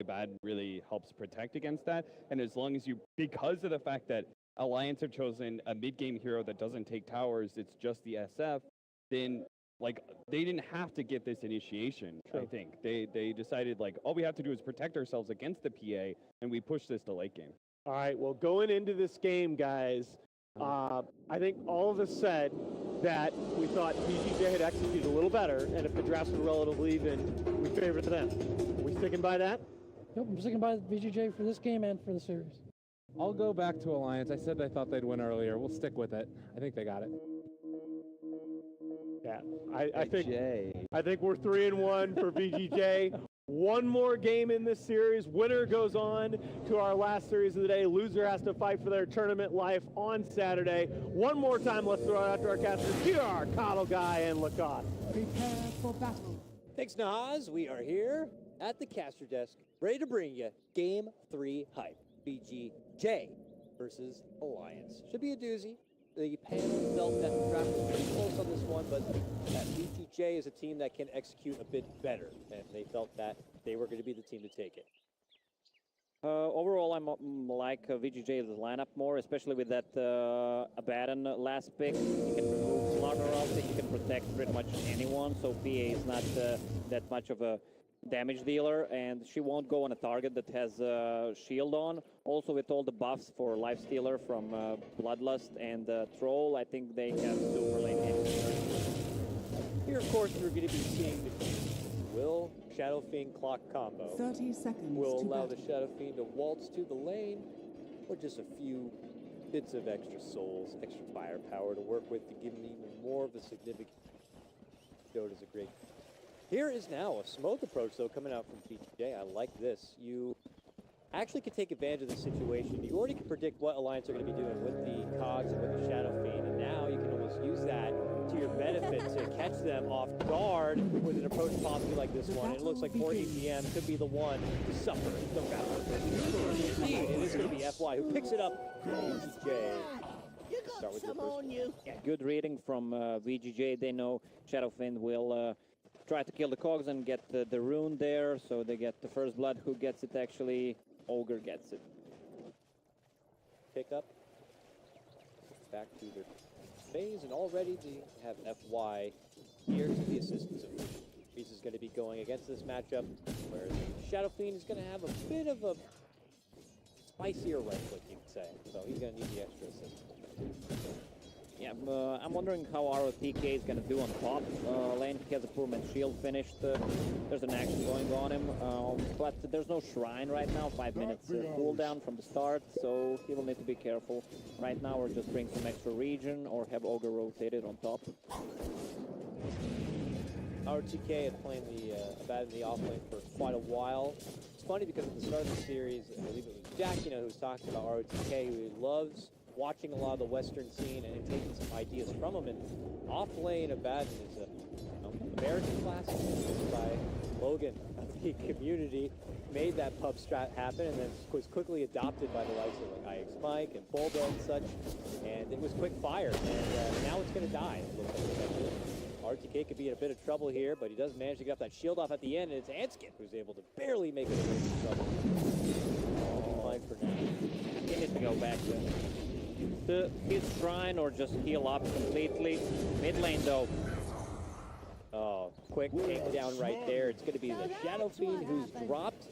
Abaddon really helps protect against that. And as long as you, because of the fact that Alliance have chosen a mid-game hero that doesn't take towers, it's just the SF, then like they didn't have to get this initiation. True. I think they decided like all we have to do is protect ourselves against the PA, and we push this to late game. All right, well, going into this game, guys, I think all of us said that we thought VGJ had executed a little better, and if the drafts were relatively even, we favored them. Are we sticking by that? Yep, I'm sticking by VGJ for this game and for the series. I'll go back to Alliance. I said I thought they'd win earlier. We'll stick with it. I think they got it. Yeah, I think we're 3-1 for VGJ. One more game in this series. Winner goes on to our last series of the day. Loser has to fight for their tournament life on Saturday. One more time, let's throw it out to our casters. Here are Coddle Guy and Lacoste. Prepare for battle. Thanks, Nahaz. We are here at the caster desk, ready to bring you Game 3 hype. VGJ versus Alliance. Should be a doozy. The panel felt that the draft was pretty close on this one, but that VGJ is a team that can execute a bit better, and they felt that they were going to be the team to take it. Overall, I'm like VGJ's lineup more, especially with that Abaddon last pick. You can remove Starladder out, you can protect pretty much anyone, so PA is not that much of a damage dealer, and she won't go on a target that has shield on. Also, with all the buffs for Lifestealer from Bloodlust and Troll, I think they have Silver Lane anywhere. Here, of course, we're going to be seeing will Shadow Fiend clock combo. 30 seconds. Will allow the Shadow Fiend to waltz to the lane, or just a few bits of extra souls, extra firepower to work with to give him even more of a significant. Dota's a great. Here is now a smoke approach, though, coming out from VGJ. I like this. You actually can take advantage of the situation. You already can predict what Alliance are going to be doing with the Cogs and with the Shadow Fiend, and now you can almost use that to your benefit to catch them off guard with an approach possibly like this one. And it looks like 4 EPM could be the one to suffer the battle. Indeed, it is going to be FY who picks it up. VGJ. Start with your first. Yeah, good reading from VGJ. They know Shadow Fiend will try to kill the Cogs and get the rune there, so they get the first blood. Who gets it actually? Ogre gets it. Pick up. Back to their phase, and already they have FY here to the assistance of Reese is going to be going against this matchup, where the Shadow Fiend is going to have a bit of a spicier right click, you could say. So he's going to need the extra assistance. Yeah, I'm wondering how ROTK is going to do on top lane. He has a poor man's shield finished. There's an action going on him, but there's no shrine right now. 5 minutes cooldown from the start, so he will need to be careful right now, or just bring some extra regen, or have Ogre rotated on top. ROTK had playing the Abaddon in the offlane for quite a while. It's funny because at the start of the series, I believe it was Jack, who was talking about ROTK, who loves watching a lot of the Western scene and taking some ideas from them. And off-lane Abaddon is an American classic by Logan of the community. Made that pub strat happen, and then was quickly adopted by the likes of like IX Mike and Bulba and such. And it was quick fire, and now it's going to die. It looks like RTK could be in a bit of trouble here, but he does manage to get that shield off at the end, and it's Anskip who's able to barely make it into trouble. Fine for now. He needs to go back to his shrine or just heal up completely. Mid lane though. Oh, quick takedown right there. It's going to be the Shadow Fiend who's dropped.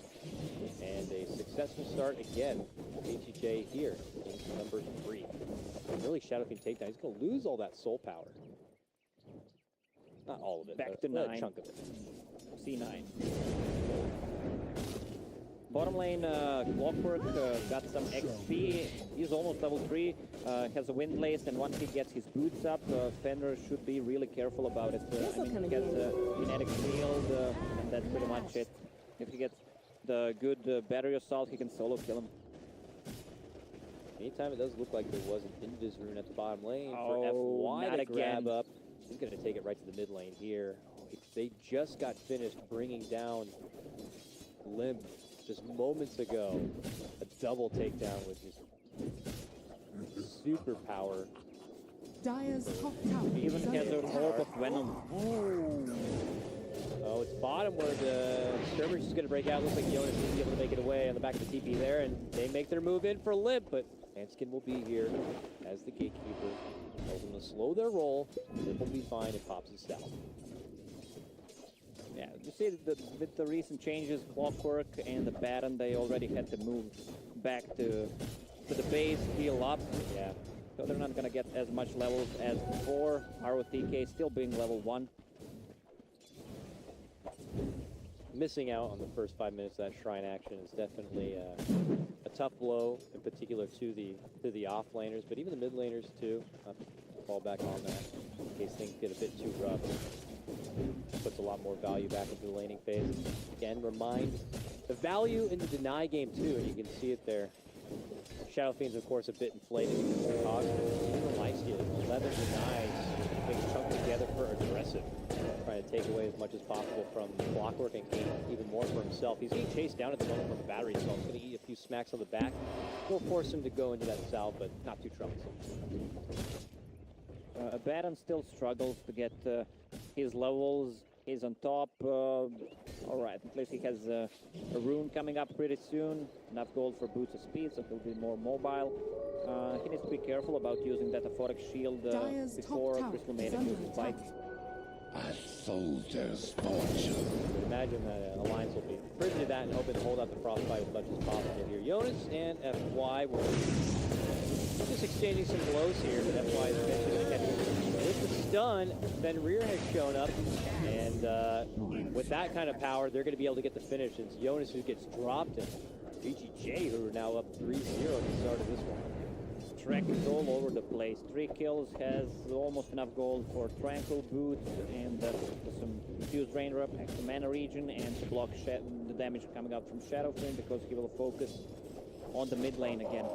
And a successful start again. VGJ here in number 3. And really, Shadow Fiend takedown. He's going to lose all that soul power. Not all of it, Back but to a 9. chunk of it. C9. Bottom lane, Clockwork got some XP. He's almost level 3. Has a wind lace, and once he gets his boots up, Fender should be really careful about it. I mean, he gets a kinetic shield, and that's pretty much it. If he gets the good battery assault, he can solo kill him. Anytime it does look like there was an Invis rune at the bottom lane Oh, for FY not to again. grab up. He's going to take it right to the mid lane here. They just got finished bringing down Limp just moments ago. A double takedown with just super power. Dyer's top tower. He even has an orb of venom. Oh, it's bottom where the skirmish is going to break out. Looks like Jonas is able to make back of the TP there, and they make their move in for Limp, but Hanskin will be here as the gatekeeper. Tells them to slow their roll. Limp will be fine. It pops his south. Yeah, you see with the recent changes, Clockwork and the Baron, they already had to move back to the base, heal up. Yeah. So they're not going to get as much levels as before. ROTK still being level 1. Missing out on the first 5 minutes of that Shrine action is definitely a tough blow, in particular to the off-laners, but even the mid-laners too. Not to fall back on that in case things get a bit too rough. Puts a lot more value back into the laning phase. Again, remind the value in the deny game too, and you can see it there. Shadow Fiend's, of course, a bit inflated because of the cost, but even the lifesteal, 11 denies, being chunked together for aggressive. Trying to take away as much as possible from Clockwork and gain even more for himself. He's getting chased down at the moment from the battery, so he's going to eat a few smacks on the back. Will force him to go into that salve, but not too troublesome. Baron still struggles to get his levels. He's on top. All right, at least he has a rune coming up pretty soon. Enough gold for boots of speed, so he'll be more mobile. He needs to be careful about using that aphotic shield Dire's before top tower Crystal is Maiden under uses attack. Bite. A soldier's fortune. Imagine that Alliance will be privy to that and hoping to hold out the frostbite as much as possible here. Jonas and FY will just exchanging some blows here, but FY is eventually catching with the stun. Then Rear has shown up, and with that kind of power, they're going to be able to get the finish. It's Jonas who gets dropped, and VGJ who are now up 3-0 at the start of this one. Track is all over the place. 3 kills, has almost enough gold for Tranquil Boots and some Infused Raindrop, extra mana regen, and to block the damage coming out from Shadow Fiend because he will focus on the mid lane again.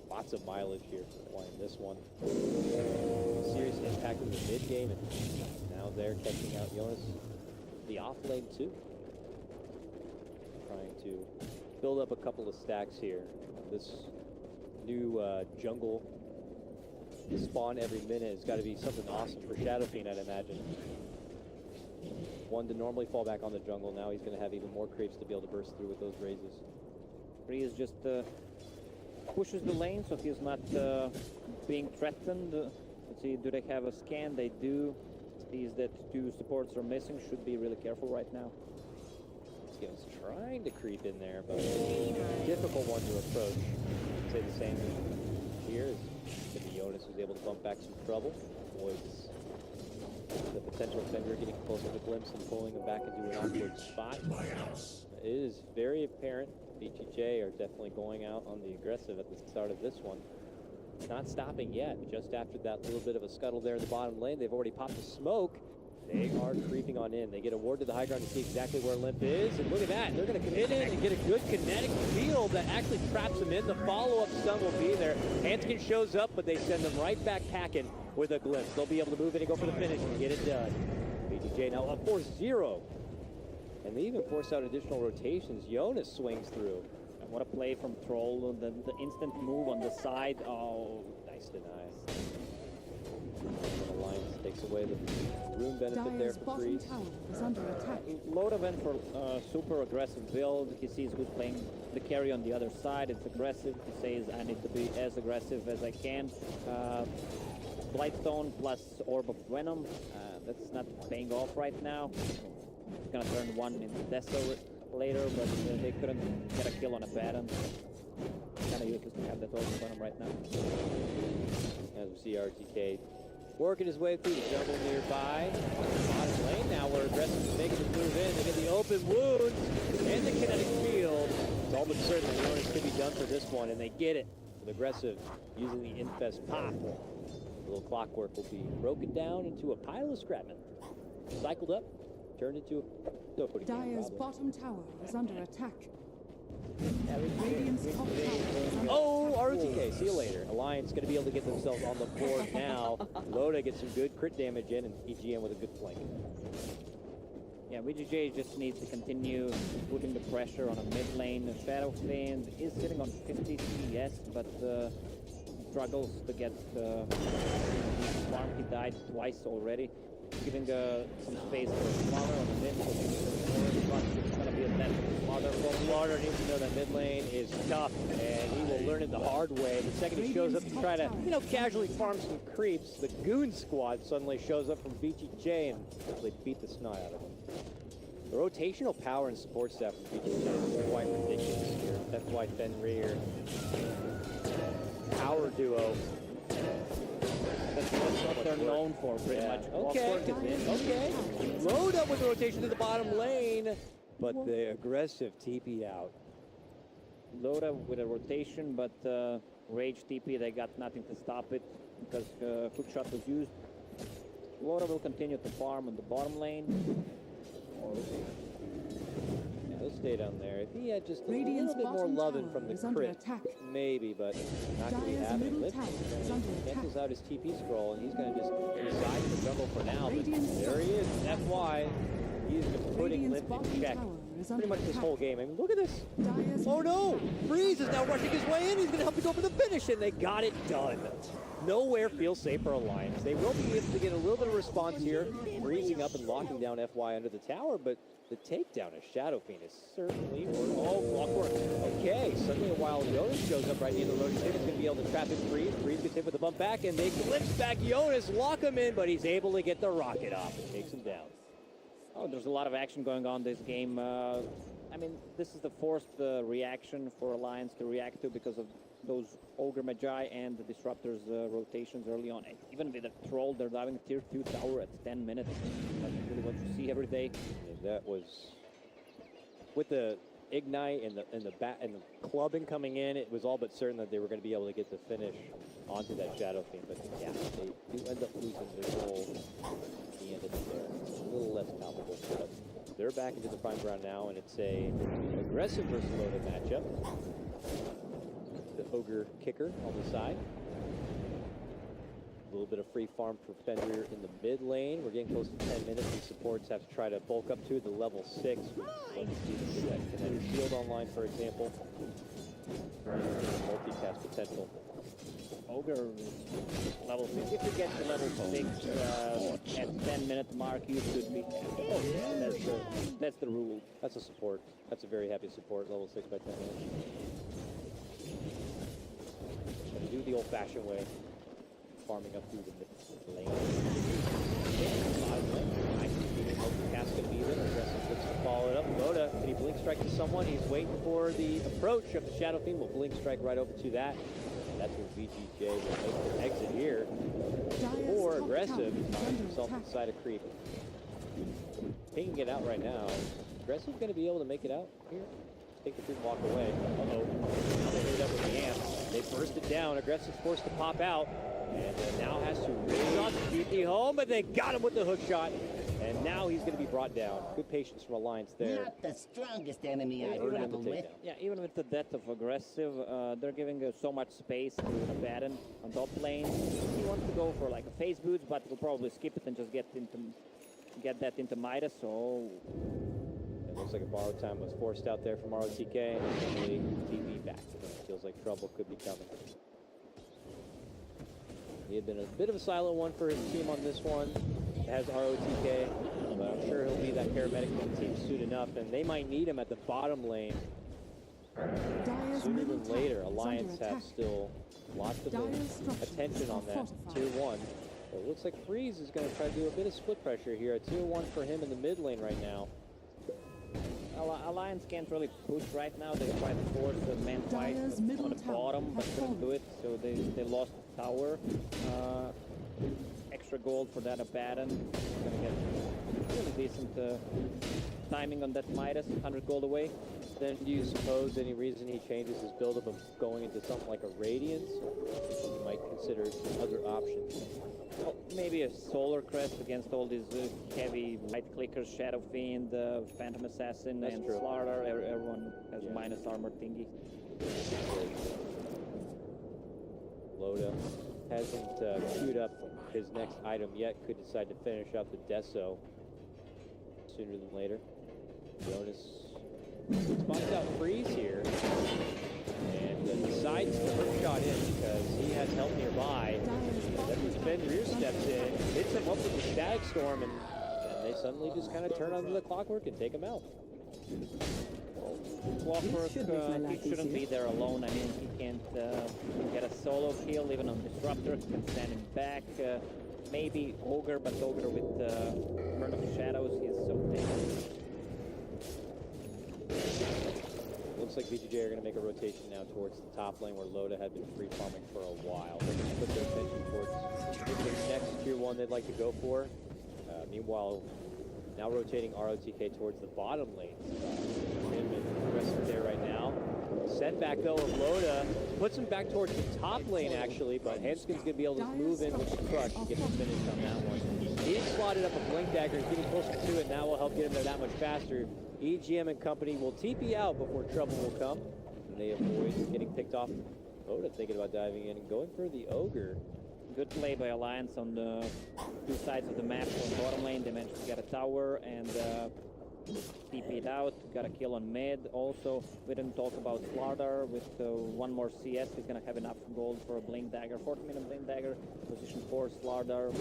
Lots of mileage here for in this one. Serious impact in the mid game, and now they're catching out Jonas. The off lane too. Trying to build up a couple of stacks here. This new jungle spawn every minute has got to be something awesome for Shadow Fiend, I'd imagine. One to normally fall back on the jungle, now he's going to have even more creeps to be able to burst through with those raises. Free is just pushes the lane so he's not being threatened. Let's see, do they have a scan? They do. Sees that 2 supports are missing, should be really careful right now. Skill's trying to creep in there, but difficult one to approach. I'd say the same here is going to be Jonas who's able to bump back some trouble. Avoids the potential Fender getting close to the glimpse and pulling him back into an awkward spot. It is very apparent VGJ are definitely going out on the aggressive at the start of this one. Not stopping yet. Just after that little bit of a scuttle there in the bottom lane, they've already popped the smoke. They are creeping on in. They get a ward to the high ground to see exactly where Limp is. And look at that. They're going to commit in and get a good kinetic field that actually traps them in. The follow-up stun will be there. Hanskin shows up, but they send them right back packing with a glimpse. They'll be able to move in and go for the finish and get it done. VGJ now up 4-0. And they even force out additional rotations. Jonas swings through. And what a play from Troll. The instant move on the side. Oh, Nice deny. Alliance takes away the rune benefit there Dire's for bottom freeze. tower is under attack. Loda went for super aggressive build. He sees who's playing the carry on the other side. It's aggressive. He says, I need to be as aggressive as I can. Blightstone plus Orb of Venom. That's not paying off right now. He's gonna turn 1 into Deso later, but they couldn't get a kill on a Baron. Kinda useless to have that Orb of Venom right now. As we see RTK working his way through the jungle nearby. Bottom lane now where aggressive is making the move in. They get the open wounds and the kinetic field. It's all but certain that Jonas could be done for this one, and they get it. With aggressive using the infest pop. The little Clockwork will be broken down into a pile of scrap metal. Cycled up, turned into a Dota game, Dire's probably. bottom tower is under attack. Radiant's top tower is under Oh, attack. RTK, see you later. Alliance going to be able to get themselves on the board now. Loda gets some good crit damage in, and EGM with a good flank. Yeah, VGJ just needs to continue putting the pressure on a mid lane. Shadow Fiend is sitting on 50 CS, but struggles to get the farm. He died twice already, giving some space for Slaughter on the mid. So it's going to be a death for Slaughter from starter needs to know that mid lane is tough, and he will learn it the hard way. The second he shows up to try to, casually farm some creeps, the Goon Squad suddenly shows up from VGJ and they beat the snot out of him. The rotational power and support staff from VGJ is quite ridiculous here. That's why Fenrir, power duo. That's what they're known for, pretty much. Okay. Load up with the rotation to the bottom lane, but the aggressive TP out. Load up with a rotation, but Rage TP, they got nothing to stop it because hook shot was used. Loda will continue to farm on the bottom lane. Yeah, he'll stay down there. If he had just a little bit more loving from the crit, maybe, but not going to be happening. Cancels out his TP scroll, and he's going to just reside in the jungle for now. But there he is. That's why he's been putting Limp in check pretty much this whole game. I mean, look at this. Oh no! Freeze is now rushing his way in. He's going to help to go for the finish, and they got it done. Nowhere feels safe for Alliance. They will be able to get a little bit of response here, freezing up and locking down FY under the tower, but the takedown of Shadow Fiend is certainly working. Oh, blockwork. Okay, suddenly a Wild Jonas shows up right near the Roach. Is going to be able to trap his Freeze. Freeze gets hit with the bump back, and they glitch back Jonas, lock him in, but he's able to get the rocket off and takes him down. Oh, there's a lot of action going on this game. I mean, this is the forced reaction for Alliance to react to because of those Ogre Magi and the Disruptors rotations early on. And even with a Troll, they're diving a tier 2 tower at 10 minutes. That's really what you see every day. And that was with the Ignite and the clubbing coming in, it was all but certain that they were going to be able to get the finish onto that Shadow Fiend. But yeah, they do end up losing their goal at the end of it there. It's a little less palpable, but they're back into the prime ground now, and it's a aggressive versus loaded matchup. The Ogre kicker on the side. A little bit of free farm for Fenrir in the mid lane. We're getting close to 10 minutes, and supports have to try to bulk up to the level 6. Let's see if that Commander Shield online, for example. Multicast potential. Ogre level 6. If you get to level 6 at 10-minute mark, you should be. Oh, yeah, that's the rule. That's a support. That's a very happy support, level 6 by 10 minutes. Gonna do the old-fashioned way. Farming up through the lane. Multicast could be it. Aggressive looks to follow it up. Dota, can he blink strike to someone? He's waiting for the approach of the Shadow Fiend. Will blink strike right over to that. That's where VGJ will make the exit here. Or aggressive. He's finding himself inside a creep. Pinging it out right now. Aggressive going to be able to make it out here? Take the creep and walk away. Uh-oh. Now they hit it up with the amp. They burst it down. Aggressive forced to pop out. And now has to raise on to keep the home, but they got him with the hook shot. And now he's going to be brought down. Good patience from Alliance there. Not the strongest enemy I Earned him grapple the with. takedown. Yeah, even with the death of Aggressive, they're giving so much space to Abaddon on top lane. He wants to go for like a phase boots, but will probably skip it and just get that into Midas. So It looks like a borrowed time was forced out there from ROTK, and eventually TV back. Feels like trouble could be coming. He had been a bit of a silent one for his team on this one. It has ROTK, but I'm sure he'll be that paramedic for the team soon enough, and they might need him at the bottom lane sooner than later. Alliance have still lots of attention on that tier 1. But it looks like Freeze is going to try to do a bit of split pressure here. A tier 1 for him in the mid lane right now. Alliance can't really push right now. They try to force the main fight on the bottom, but couldn't do it. So they lost the tower. Extra gold for that Abaddon. Gonna get really decent timing on that Midas. 100 gold away. Then do you suppose any reason he changes his build-up of going into something like a Radiance? Or he might consider other options. Well, maybe a Solar Crest against all these heavy right clickers, Shadow Fiend, Phantom Assassin, That's and true. Starladder. Everyone has a minus armor thingy. Loda hasn't queued up his next item yet. Could decide to finish out the Deso sooner than later. Jonas spots out Freeze here and decides to hook shot in because he has help nearby. Then Fenrir steps in, hits him up with the Static Storm, and they suddenly just kind of turn on the clockwork and take him out. 20 Clockwork, he shouldn't be there alone. I mean, he can't get a solo kill even on Disruptor. He can stand him back. Maybe Ogre, but Ogre with Burn of Shadows, he is so dangerous. Looks like VGJ are going to make a rotation now towards the top lane where Loda had been free farming for a while. They're going to put their attention towards the next tier 1 they'd like to go for. Meanwhile, now rotating ROTK towards the bottom lane. Him and the rest are there right now. Setback though of Loda puts him back towards the top lane actually, but Hanskin's going to be able to move in with the crush and get the finish on that one. He's slotted up a Blink Dagger, getting closer to it now will help get him there that much faster. EGM and company will TP out before trouble will come, and they avoid getting picked off. Loda thinking about diving in and going for the Ogre. Good play by Alliance on the two sides of the map. On bottom lane, they managed to get a tower and TP'd out. Got a kill on mid. Also, we didn't talk about Starladder with one more CS. He's going to have enough gold for a Blink Dagger. 40-minute Blink Dagger. Position 4, Starladder.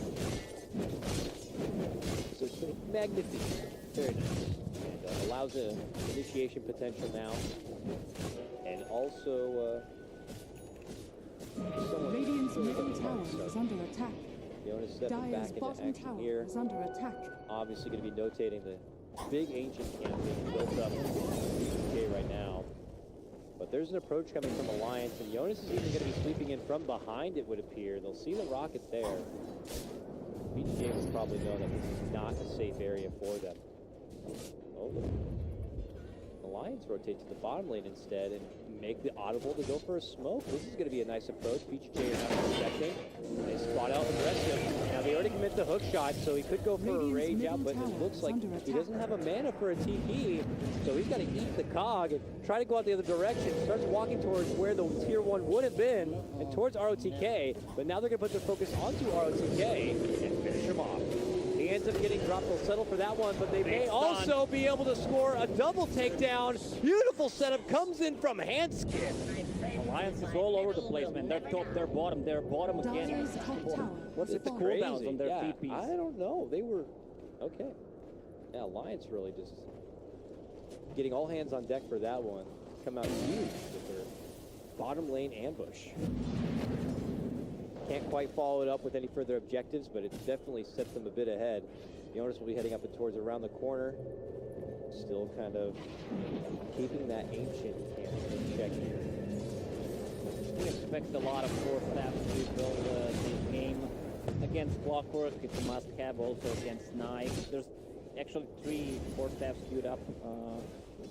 So it's magnificent. Very nice. And allows an initiation potential now. And also... Radiant's middle tower is under attack. Jonas stepping back Dire's into bottom action tower here. is under attack. Obviously going to be notating the big ancient camp being built up in VGJ right now. But there's an approach coming from Alliance, and Jonas is even going to be sweeping in from behind, it would appear. They'll see the rocket there. VGJ will probably know that this is not a safe area for them. Oh, Alliance rotate to the bottom lane instead and make the audible to go for a smoke. This is going to be a nice approach. VGJ is not expecting. They spot out aggressive. Now they already commit the hook shot, so he could go for a rage out, but it looks like he doesn't have a mana for a TP, so he's got to eat the cog and try to go out the other direction. Starts walking towards where the tier 1 would have been and towards ROTK, but now they're going to put their focus onto ROTK and finish him off. He ends up getting dropped. They'll settle for that one, but they may also be able to score a double takedown. Beautiful setup comes in from Hanskin. Alliance is all over the place, man. They're top, they're bottom again. Dire's top tower What's is with the falling. cooldowns on their Yeah, TPs? I don't know. They were okay. Yeah, Alliance really just getting all hands on deck for that one. Come out huge with their bottom lane ambush. Can't quite follow it up with any further objectives, but it definitely sets them a bit ahead. Jonas will be heading up and towards around the corner. Still kind of keeping that ancient camp in check here. We expect a lot of core staff to build this game. Against Clockwork, it's a must-have. Also against Knife. There's actually 3 core staffs queued up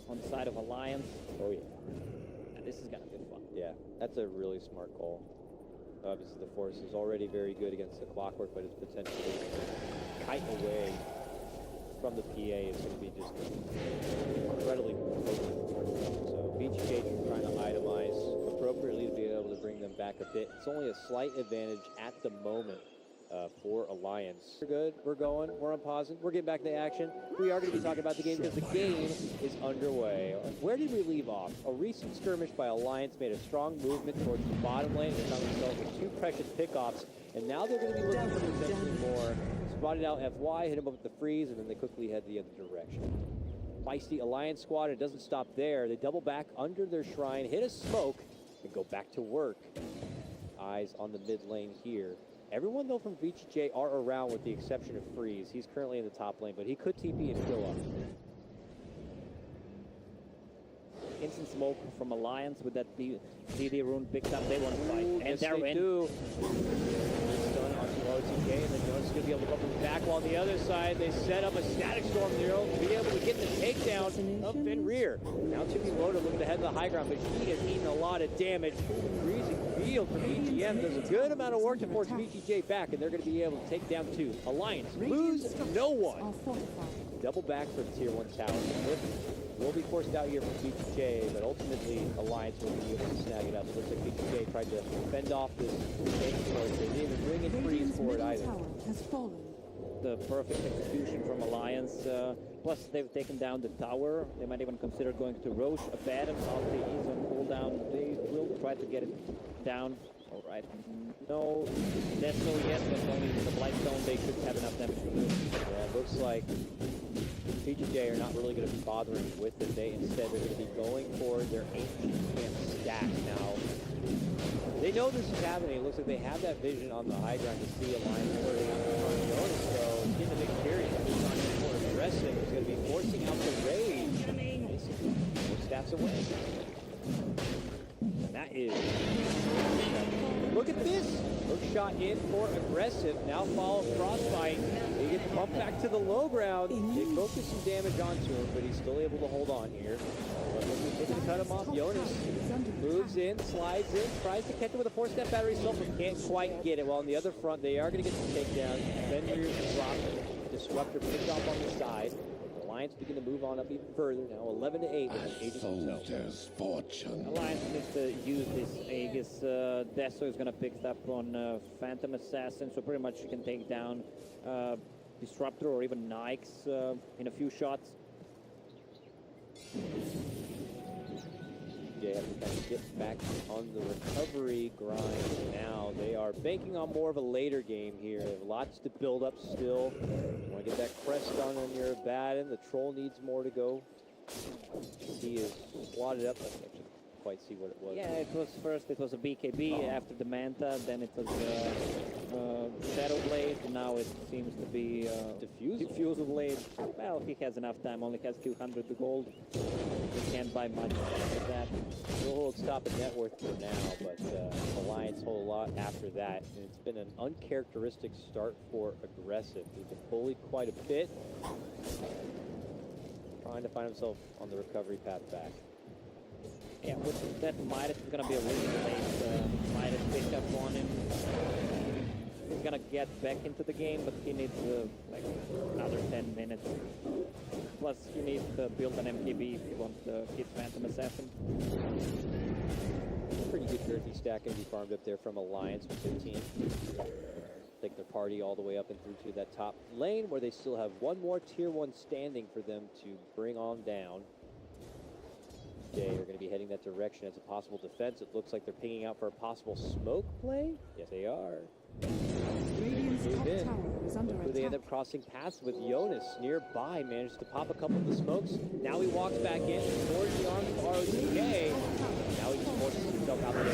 on the side of Alliance. Oh yeah. And this is gonna be fun. Yeah, that's a really smart call. Obviously, the Force is already very good against the Clockwork, but it's potentially kite away from the PA is going to be just incredibly potent. So VGJ trying to itemize appropriately to be able to bring them back a bit. It's only a slight advantage at the moment for Alliance. We're good. We're going. We're on pause. We're getting back into action. We are going to be talking about the game because the game is underway. Where did we leave off? A recent skirmish by Alliance made a strong movement towards the bottom lane. They found themselves with 2 precious pickoffs, and now they're going to be looking for potentially more. Spotted out FY, hit him up with the freeze, and then they quickly head the other direction. Feisty Alliance squad, it doesn't stop there. They double back under their shrine, hit a smoke, and go back to work. Eyes on the mid lane here. Everyone, though, from VGJ are around with the exception of Freeze. He's currently in the top lane, but he could TP and kill up. Instant smoke from Alliance with that DD rune picked up. They want to fight. Ooh, And yes, they're they in. do. Stun onto ROTK, and then Jonas is going to be able to come from back, while on the other side, they set up a static storm there to be able to get the takedown of Fenrir. Now Chippy Loader looking to head to the high ground, but he has eaten a lot of damage. Freezing field from EGM does a good amount of work to force VGJ back, and they're going to be able to take down 2. Alliance lose no one. Double back for the tier 1 tower. Will be forced out here from VGJ, but ultimately Alliance will be able to snag it up. It looks like VGJ tried to fend off this tank approach. They didn't even bring in freeze for it either. The perfect execution from Alliance. Plus, they've taken down the tower. They might even consider going to Roche. Abaddon, after he's on cooldown, they will try to get it down. All right. No, that's no yet. That's only with the Blightstone. They should have enough damage to do. Yeah, it looks like VGJ are not really going to be bothering with it. Instead, they're going to be going for their ancient camp stack now. They know this is happening. It looks like they have that vision on the high ground to see Alliance flirting out the front. Jonas, though, is getting a bit curious. He's not getting more aggressive. He's going to be forcing out the rage. Basically, 4 staffs away. And that is... Look at this! Hook shot in for aggressive. Now follow Frostbite. He gets bumped back to the low ground. They focus some damage onto him, but he's still able to hold on here. But looking to cut him off. Jonas moves in, slides in, tries to catch him with a 4-step battery assault, but can't quite get it. While on the other front, they are going to get the takedown. Fenrir's dropped. Disruptor picked off on the side. Alliance begin to move on up even further now, 11-8 with an Aegis himself. Soldier's fortune. Alliance needs to use this Aegis. Deso is going to pick it up on Phantom Assassin, so pretty much you can take down Disruptor or even Nikes in a few shots. They have to kind of get back on the recovery grind now. They are banking on more of a later game here. They have lots to build up still. You want to get that crest on your Abaddon. The Troll needs more to go. He is swatted up. I can't quite see what it was. Yeah, it was first, it was a BKB, after the Manta, then it was Shadow Blade, now it seems to be Diffusal Blade. Well, he has enough time, only has 200 gold. He can't buy much with that. We'll hold stop at net worth for now, but Alliance hold a lot after that. And it's been an uncharacteristic start for aggressive. He's been bullied quite a bit. Trying to find himself on the recovery path back. Yeah, with that Midas is going to be a really late Midas pickup on him. He's going to get back into the game, but he needs like another 10 minutes. Plus, he needs to build an MKB if he wants to hit Phantom Assassin. Pretty good jersey stack going to be farmed up there from Alliance with 15. Take their party all the way up and through to that top lane, where they still have one more tier 1 standing for them to bring on down. They are going to be heading that direction as a possible defense. It looks like they're pinging out for a possible smoke play. Yes, they are. Radiant's top in. tower is under But they end attack. up crossing paths with Jonas nearby. Manages to pop a couple of the smokes. Now he walks back in towards the arms of ROTK. Now he just forces himself out there.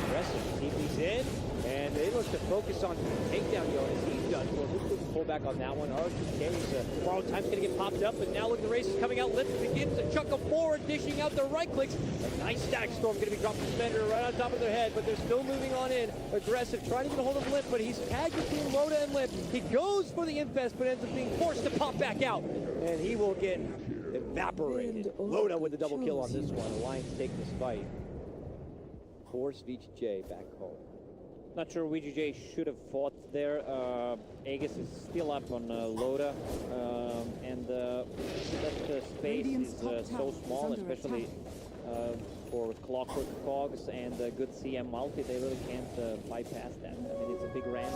Aggressive. TP's in. And they look to focus on takedown Jonas. He's done for. Looks to pull back on that one. ROTK's borrowed time's going to get popped up. And now look, the race is coming out. Lift begins to chuck him forward, dishing out their right clicks. A nice static storm going to be dropping Spender right on top of their head. But they're still moving on in. Aggressive, trying to get a hold of Lip, but he's tagged between Loda and Lip. He goes for the infest, but ends up being forced to pop back out. And he will get evaporated. Loda with the double kill on this one. Alliance taking this fight. Force VGJ back home. Not sure VGJ should have fought there. Aegis is still up on Loda, and that space is so small, especially for Clockwork Cogs and good CM multi. They really can't bypass that. I mean, it's a big ramp,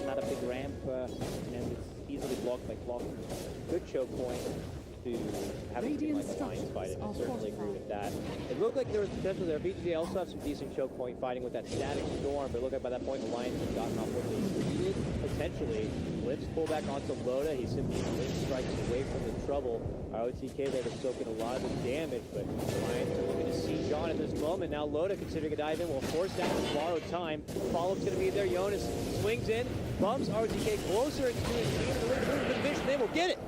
not a big ramp, and it's easily blocked by Clockwork. Good choke point to have a team like Alliance fight it. I certainly agree with that. It looked like there was potential there. VGJ also have some decent choke point fighting with that static storm, but it looked like by that point Alliance had gotten off what they needed. Potentially, Lips pull back onto Loda. He simply strikes away from the trouble. OTK there was soaking a lot of the damage, but Alliance are looking to siege on at this moment. Now Loda, considering a dive in, will force that with borrowed time. Follow-up's going to be there. Jonas swings in, bumps RTK closer to his team. The vision, they will get it.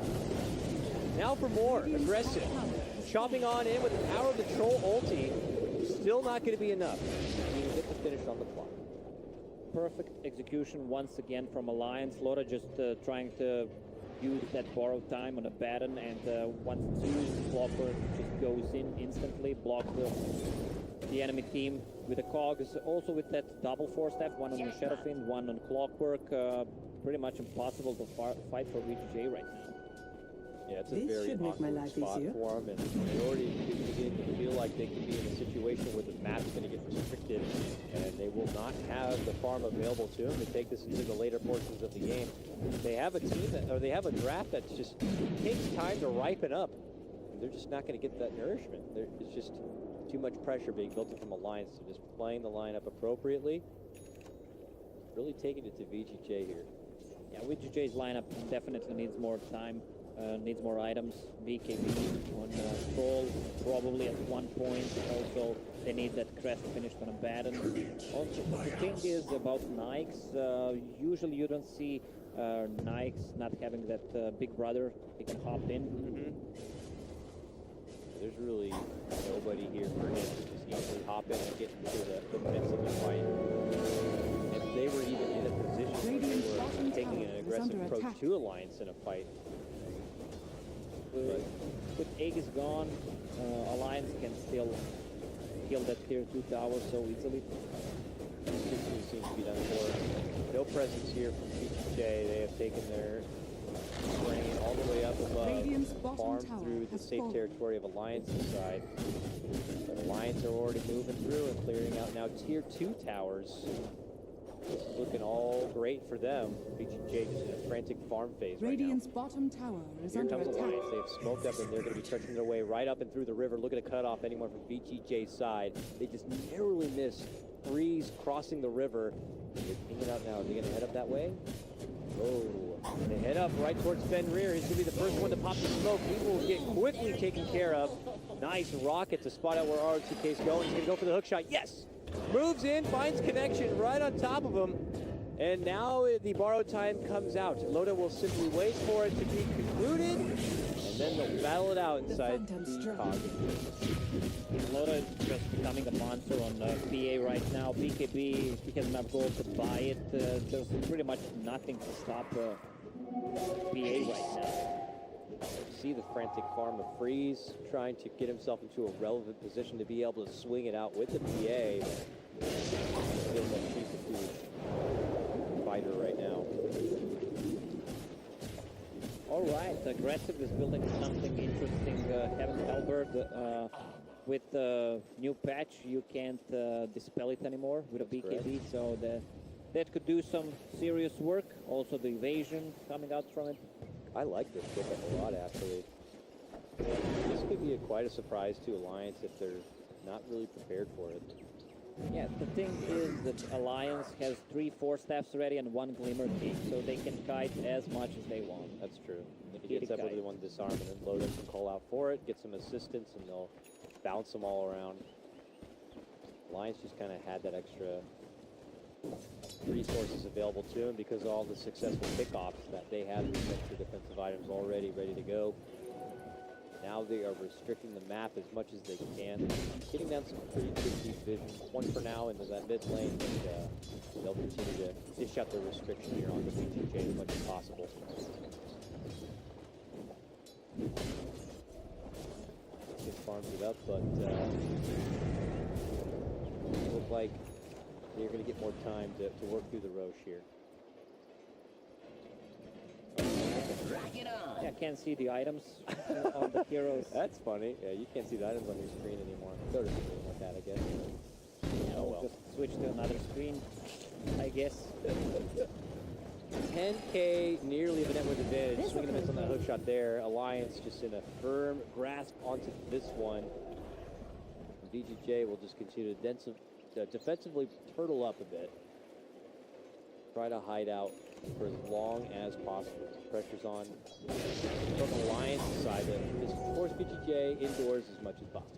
Now for more, aggressive. Chopping on in with the power of the Troll ulti. Still not going to be enough. He will get the finish on the clock. Perfect execution once again from Alliance. Loda just trying to use that borrowed time on a Abaddon, and once it's used, Clockwork just goes in instantly, blocks the enemy team with the Cogs. Also with that double 4-step, one on the Shadowfiend, one on Clockwork. Pretty much impossible to fight for VGJ right now. Yeah, it's a very awkward spot for them, and they already begin to feel like they could be in a situation where the map's going to get restricted, and they will not have the farm available to them to take this into the later portions of the game. They have a team that, or they have a draft that just takes time to ripen up. They're just not going to get that nourishment. It's just too much pressure being built up from Alliance, so just playing the lineup appropriately, really taking it to VGJ here. Yeah, VGJ's lineup definitely needs more time. needs more items. BKB on Troll, probably at one point. Also, they need that crest finished on Abaddon. Also, the thing is about Nikes, usually you don't see Nikes not having that big brother he can hop in. There's really nobody here for him to just easily hop in and get into the midst of the fight. If they were even in a position where they were taking an aggressive approach to Alliance in a fight. But with Aegis gone, Alliance can still kill that tier 2 tower so easily. Seems to be done for. No presence here from VGJ. They have taken their train all the way up above, farmed through the safe territory of Alliance's side. But Alliance are already moving through and clearing out now tier 2 towers. This is looking all great for them. VGJ just in a frantic farm phase Radiant's right bottom tower is now. Here under comes attack. Alliance. They have smoked up and they're going to be trenching their way right up and through the river, looking to cut off anyone from VGJ's side. They just narrowly missed Freeze crossing the river. They're pinging out now. Are they going to head up that way? Oh, they head up right towards Fenrir. He's going to be the first one to pop the smoke. He will get quickly taken care of. Nice rocket to spot out where ROTK's going. He's going to go for the hook shot. Yes! Moves in, finds connection right on top of him. And now the borrowed time comes out. Loda will simply wait for it to be concluded, and then they'll battle it out inside the cog. Loda is just becoming a monster on PA right now. BKB, he has enough gold to buy it. There's pretty much nothing to stop PA right now. See the frantic farm of Freeze trying to get himself into a relevant position to be able to swing it out with the PA. Feels like he's a huge fighter right now. All right, Aggressive is building something interesting. Having Halberd with the new patch, you can't dispel it anymore with a BKB, so that could do some serious work. Also, the evasion coming out from it. I like this pickup a lot, actually. This could be quite a surprise to Alliance if they're not really prepared for it. Yeah, the thing is that Alliance has 3 Force Staffs ready and 1 Glimmer Key, so they can kite as much as they want. That's true. If he gets up with the one disarm and then Loda can call out for it, get some assistance, and they'll bounce them all around. Alliance just kind of had that extra resources available to him because of all the successful pickoffs that they had with extra defensive items already ready to go. Now they are restricting the map as much as they can, getting down some pretty good deep vision. One for now into that mid lane, and they'll continue to dish out their restriction here on the VGJ as much as possible. Get farms it up, but it looks like they're going to get more time to work through the Roche here. Rock it on. Yeah, I can't see the items on the heroes. That's funny. Yeah, you can't see the items on your screen anymore. Go to screen like that, I guess. Yeah, Oh, we'll well. just switch to another screen, I guess. 10K, nearly of a network advantage. Swinging a miss on that hook shot there. Alliance just in a firm grasp onto this one. VGJ will just continue to defensively turtle up a bit. Try to hide out for as long as possible. Pressure's on from Alliance's side to just force VGJ indoors as much as possible.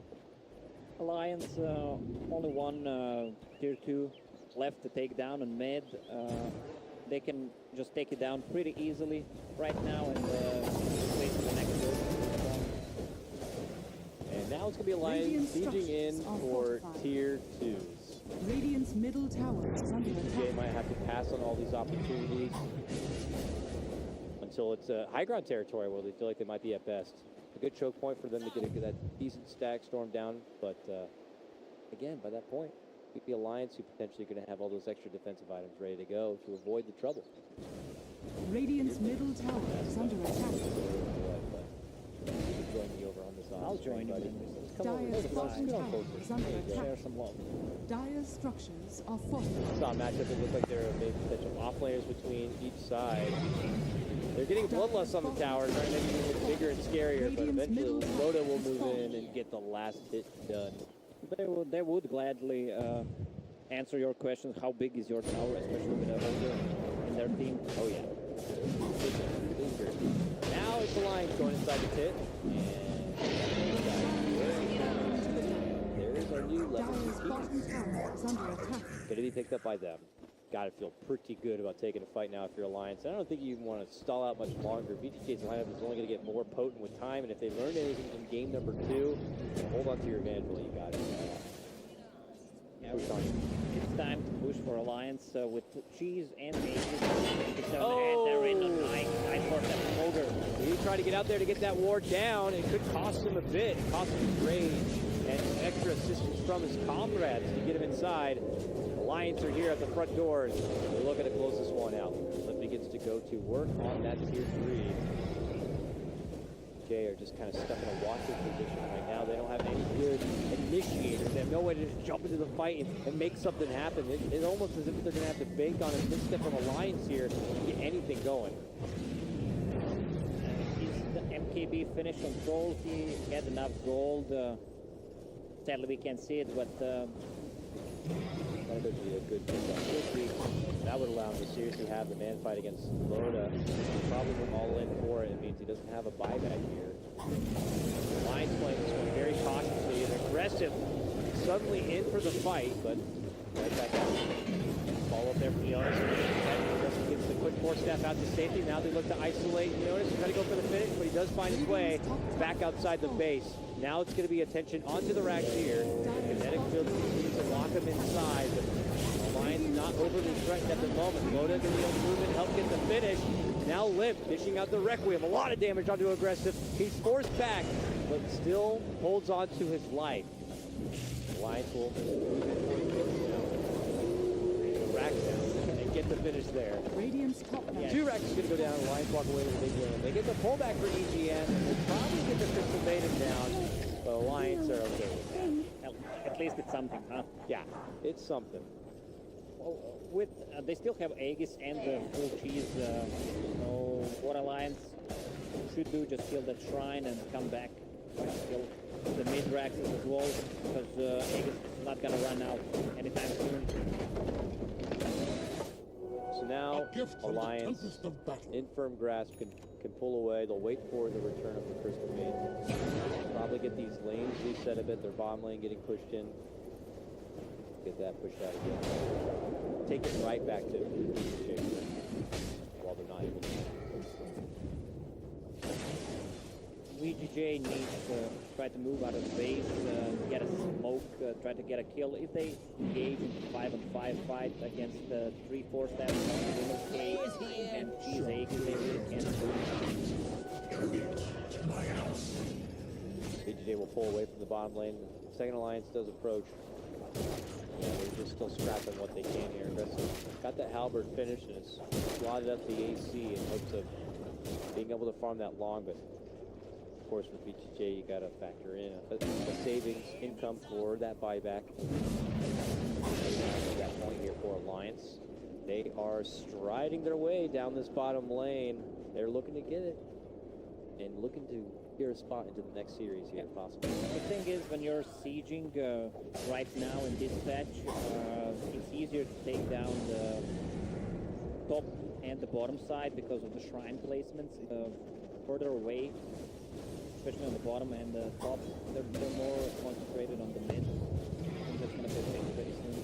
Alliance, only one tier 2 left to take down on mid. They can just take it down pretty easily right now and wait for the next turn. And now it's going to be Alliance sieging in for tier 2s. Radiant's middle tower is under VGJ attack. might have to pass on all these opportunities until it's high ground territory where they feel like they might be at best. A good choke point for them to get that decent stack storm down, but again, by that point, it'd be Alliance who potentially going to have all those extra defensive items ready to go to avoid the trouble. Radiant's middle tower is under attack. You can join me over on this side. I'll join you in this. Come over Dire's this bottom side. tower is under Share attack. some love. Dire's structures are fortified. Saw a matchup that looked like there were maybe potential offlaners between each side. They're getting bloodlust on the tower, trying to make it even bigger and scarier, but eventually Loda will move in and get the last hit done. They would gladly answer your questions. How big is your tower, especially with a holder in their team? Oh yeah. Now it's Alliance going inside the pit. And there's our new level Dyer's 15. bottom tower is under attack. Going to be picked up by them. Got to feel pretty good about taking a fight now if you're Alliance. I don't think you want to stall out much longer. VGJ's lineup is only going to get more potent with time, and if they learned anything in game number 2, hold on to your advantage while you got it. Yeah, it's time to push for Alliance with Cheese and Aegis. And they're in on nice work at Ogre. He tried to get out there to get that ward down. It could cost him a bit. It cost him his rage and some extra assistance from his comrades to get him inside. Alliance are here at the front doors. They look at the closest one out. Flip begins to go to work on that tier 3. Jay are just kind of stuck in a watcher position right now. They don't have any good initiators. They have no way to just jump into the fight and make something happen. It's almost as if they're going to have to bank on a misstep from Alliance here to get anything going. The MKB finish on gold. He had enough gold. Sadly, we can't see it, but that would be a good pickup. That would allow him to seriously have the man fight against Loda. Probably go all in for it. It means he doesn't have a buyback here. Alliance playing this one very cautiously and aggressive. Suddenly in for the fight, but right back out. Follow up there from Jonas. Aggressive gets the quick force step out to safety. Now they look to isolate Jonas. He's trying to go for the finish, but he does find his way back outside the base. Now it's going to be attention onto the racks here. Kinetic field continues to lock him inside, but Alliance not overly threatened at the moment. Loda can be movement, help get the finish. Now Limp dishing out the Requiem. A lot of damage onto Aggressive. He's forced back, but still holds on to his life. Alliance will rack down and get the finish there. Radiant's top tower. 2 racks is going to go down. Alliance walk away with a big win. They get the pullback for EGN. They'll probably get the Crystal Maiden down, but Alliance are okay with that. at least it's something, huh? Yeah, it's something. Well, with they still have Aegis and the full Cheese. So what Alliance should do, just kill that shrine and come back, kill the mid racks as well, because Aegis is not gonna run out anytime soon. So now Alliance in firm grasp can pull away. They'll wait for the return of the Crystal Maiden. Probably get these lanes reset a bit. Their bottom lane getting pushed in. Get that pushed out again. Take it right back to VGJ while they're not able to. VGJ needs to try to move out of base, get a smoke, try to get a kill. If they engage in 5-on-5 fight against the 3-4 stab and Cheese Aegis, they really can't do it. VGJ will pull away from the bottom lane. Second Alliance does approach. Yeah, they're just still scrapping what they can here. Got that halberd finished and it's slotted up the AC in hopes of being able to farm that long, but of course with VGJ you gotta factor in a savings income for that buyback. At that point here for Alliance. They are striding their way down this bottom lane. They're looking to get it and looking to get a spot into the next series here if possible. The thing is, when you're sieging right now in dispatch, it's easier to take down the top and the bottom side because of the shrine placements. Further away, especially on the bottom and the top, they're more concentrated on the mid. I think that's going to be a thing pretty soon.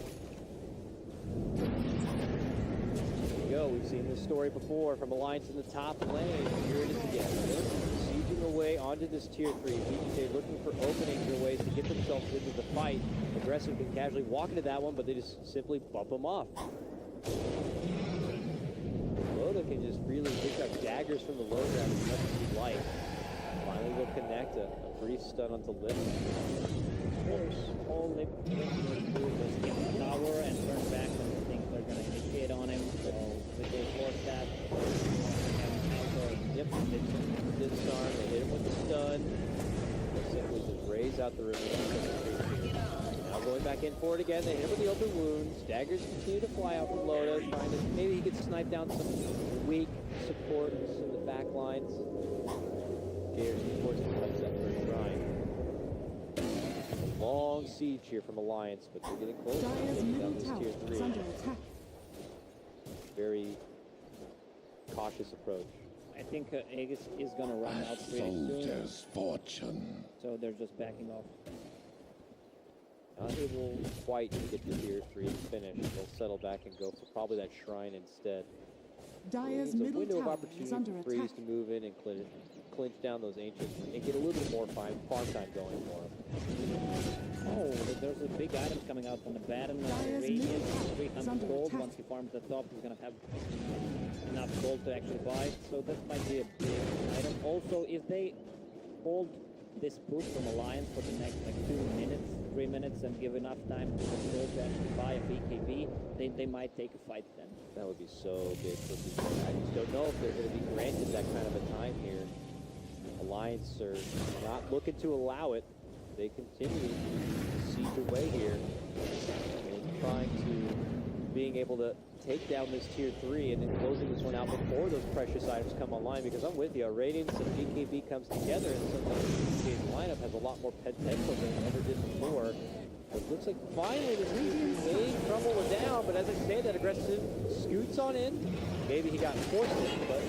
There you go. We've seen this story before from Alliance in the top lane. Here it is again. Sieging away onto this tier 3. VGJ looking for openings or ways to get themselves into the fight. Aggressive can casually walk into that one, but they just simply bump them off. Loda can just really pick up daggers from the low ground as much as he'd like. Finally will connect a brief stun onto Lip. All Lip can do is get the tower and turn back when they think they're going to initiate on him. So with those force that, yep, disarm, they hit him with the stun. They'll simply just raise out the remaining. Now going back in for it again, they hit him with the open wounds. Daggers continue to fly out from Loda, trying to maybe he could snipe down some weak supports in the back lines. Gators, of course, touch that first shrine. A long siege here from Alliance, but they're getting close. Dyer's Getting middle down this tower tier is 3. under attack. Very cautious approach. I think Aegis is going to run A out pretty soon, soldier's fortune. so they're just backing off. Not able quite to get the tier 3 finish. They'll settle back and go for probably that shrine instead. Dyer's It's a middle window of tower opportunity is under for Freeze attack. to move in and clinch down those ancients and get a little bit more farm time going for them. Oh, there's a big item coming out from the Baron. Dyer's Radiant, middle tower is 300 under gold. attack. Once he farms the top, he's going to have enough gold to actually buy. So that might be a big item. Also, if they hold this push from Alliance for the next like 2 minutes, 3 minutes, and give enough time to the gold to actually buy a BKB, they might take a fight then. That would be so big for people. I just don't know if they're going to be granted that kind of a time here. Alliance are not looking to allow it. They continue to siege away here and trying to being able to take down this tier 3 and then closing this one out before those precious items come online, because I'm with you. Radiance and BKB comes together and suddenly BK's lineup has a lot more potential than it ever did before. It looks like finally the tier 3 may crumble it down, but as I say, that aggressive scoots on in. Maybe he got forced in, but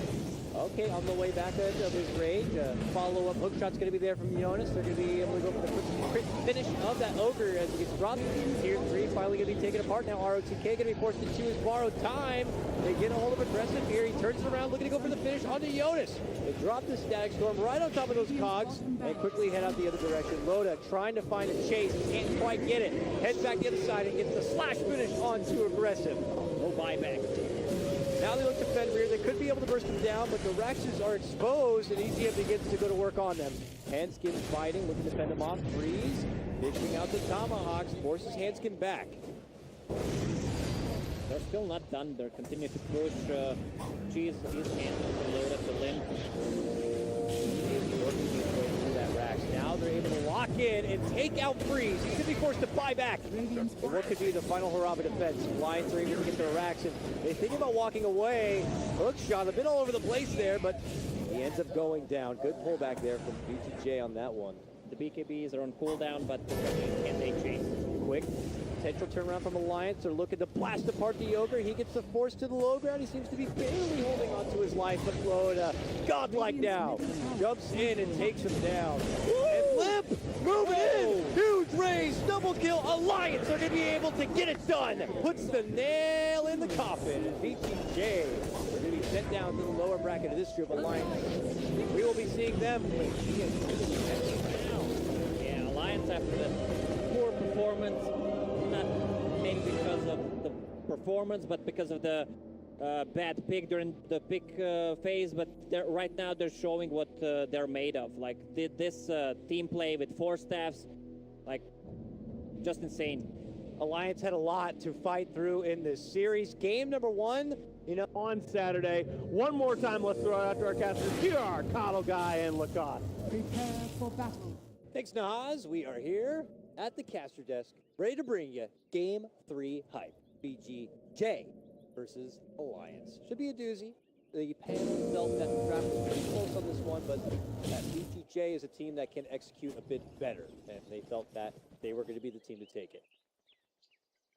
okay, on the way back out of his rage, follow-up hook shot's going to be there from Jonas. They're going to be able to go for the quick finish of that Ogre as he gets dropped. Tier 3 finally going to be taken apart now. ROTK going to be forced to choose borrowed time. They get a hold of aggressive here. He turns it around, looking to go for the finish onto Jonas. They drop the Static Storm right on top of those cogs and quickly head out the other direction. Loda trying to find a chase, can't quite get it. Heads back the other side and gets the slash finish onto aggressive. No buyback. Now they look to Fenrir. They could be able to burst them down, but the Rexes are exposed, and EZM begins to go to work on them. Handskin fighting, looking to fend them off. Freeze, dishing out the tomahawks, forces Handskin back. They're still not done. They're continuing to push. Cheese is handling the load at the limb. Working his way through that Rax. Now they're able to lock in and take out Freeze. He's going to be forced to buy back. And what could be the final hurrah of defense? Lions are able to get their Rax, and they think about walking away. Hook shot a bit all over the place there, but he ends up going down. Good pullback there from VGJ on that one. The BKBs are on cooldown, but can they chase? Quick potential turnaround from Alliance. They're looking to blast apart the Ogre. He gets the force to the low ground. He seems to be barely holding on to his life, but Florida, godlike now, jumps in and takes him down. And Limp, moving in, huge raise, double kill. Alliance are going to be able to get it done. Puts the nail in the coffin. And VGJ are going to be sent down to the lower bracket of this group. Alliance, we will be seeing them. Yeah, Alliance after the poor performance, not maybe because of the performance, but because of the bad pick during the pick phase. But right now they're showing what they're made of. Like this team play with 4 staffs, like just insane. Alliance had a lot to fight through in this series. Game number 1, on Saturday. One more time, let's throw it out to our casters. Here are Coddle Guy and Lacoste. Prepare for battle. Thanks, Nahaz. We are here at the caster desk, ready to bring you Game 3 hype. VGJ versus Alliance. Should be a doozy. The panel felt that the draft was pretty close on this one, but that VGJ is a team that can execute a bit better, and they felt that they were going to be the team to take it.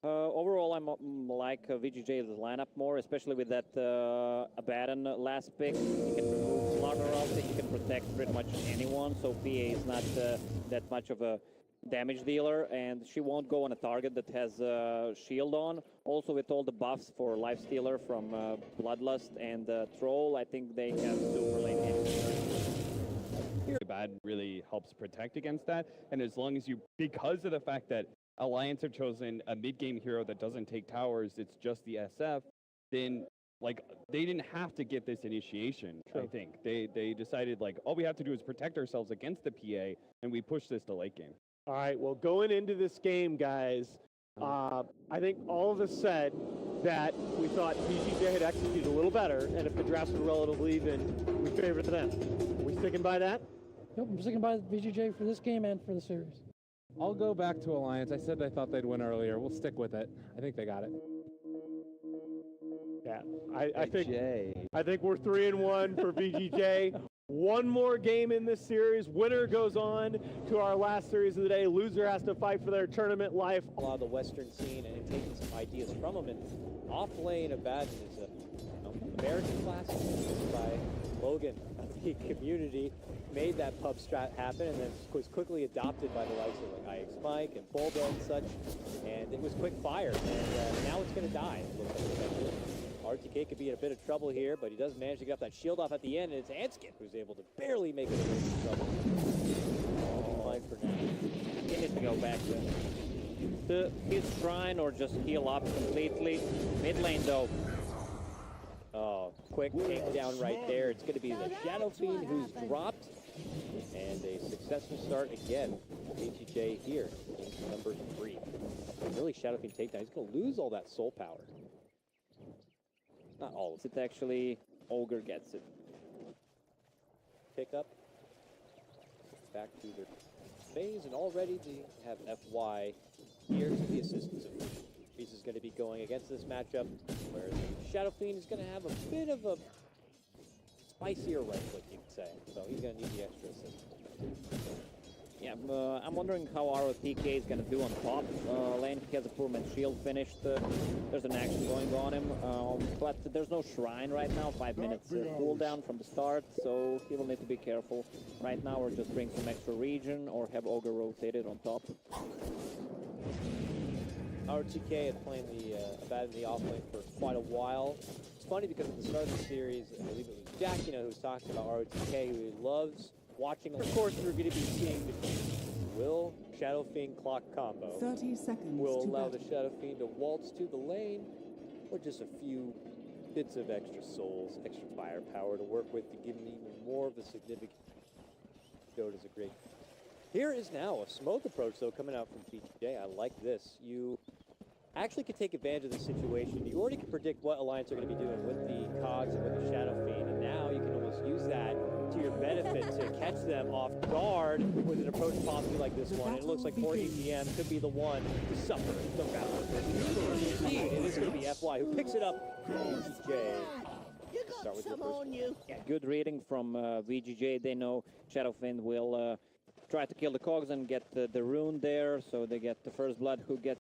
Overall, I'm like VGJ's lineup more, especially with that Abaddon last pick. You can remove Slaughter ulti, you can protect pretty much anyone, so PA is not that much of a damage dealer, and she won't go on a target that has shield on. Also, with all the buffs for Lifestealer from Bloodlust and Troll, I think they have super lane hit. Bad really helps protect against that, and as long as you, because of the fact that Alliance have chosen a mid-game hero that doesn't take towers, it's just the SF, then like they didn't have to get this initiation. I think they decided like all we have to do is protect ourselves against the PA, and we push this to late game. All right, well, going into this game, guys, I think all of us said that we thought VGJ had executed a little better, and if the drafts were relatively even, we favored them. Are we sticking by that? Yep, I'm sticking by VGJ for this game and for the series. I'll go back to Alliance. I said I thought they'd win earlier. We'll stick with it. I think they got it. Yeah, I think we're 3-1 for VGJ. One more game in this series. Winner goes on to our last series of the day. Loser has to fight for their tournament life. A lot of the Western scene and taking some ideas from them. And off lane, Abaddon is American classic by Logan of the community. Made that pub strat happen and then was quickly adopted by the likes of like IX Mike and Bulba and such. And it was quick fire, and now it's going to die. It looks like eventually. RTK could be in a bit of trouble here, but he does manage to get that shield off at the end, and it's Anskin who's able to barely make it into trouble. Fine for now. He needs to go back to his shrine or just heal up completely. Mid lane though. Oh, quick takedown right there. It's going to be the Shadow Fiend who's dropped. And a successful start again. VGJ here in number 3. Really, Shadow Fiend takedown. He's going to lose all that soul power. Not all of it. It actually, Ogre gets it. Pick up. Back to their phase, and already they have FY here to the assistance of Reese is going to be going against this matchup, where the Shadow Fiend is going to have a bit of a spicier right foot, you could say. So he's going to need the extra assistance. Yeah, I'm wondering how ROTK is going to do on top lane. He has a poor man shield finished. There's an action going on him, but there's no shrine right now. 5 minutes cooldown from the start, so he will need to be careful right now, or just bring some extra region, or have Ogre rotated on top. RTK had playing the bad in the offlane for quite a while. It's funny because at the start of the series, I believe it was Jack, who was talking about RTK, who he loves watching. Of course, we're going to be seeing the Will Shadow Fiend clock combo. 30 seconds will to allow battle. the Shadow Fiend to waltz to the lane, or just a few bits of extra souls, extra firepower to work with to give him even more of a significant. Dota's a great. Here is now a smoke approach, though, coming out from VGJ. I like this. You actually can take advantage of the situation. You already can predict what Alliance are going to be doing with the Cogs and with the Shadow Fiend, and now you can almost use that to your benefit to catch them off guard with an approach possibly like this one. And it looks like 4EGM could be the one to suffer the battle. Indeed, it is going to be FY who picks it up. VGJ. Start with your first. Yeah, good reading from VGJ. They know Shadow Fiend will try to kill the Cogs and get the rune there, so they get the first blood who gets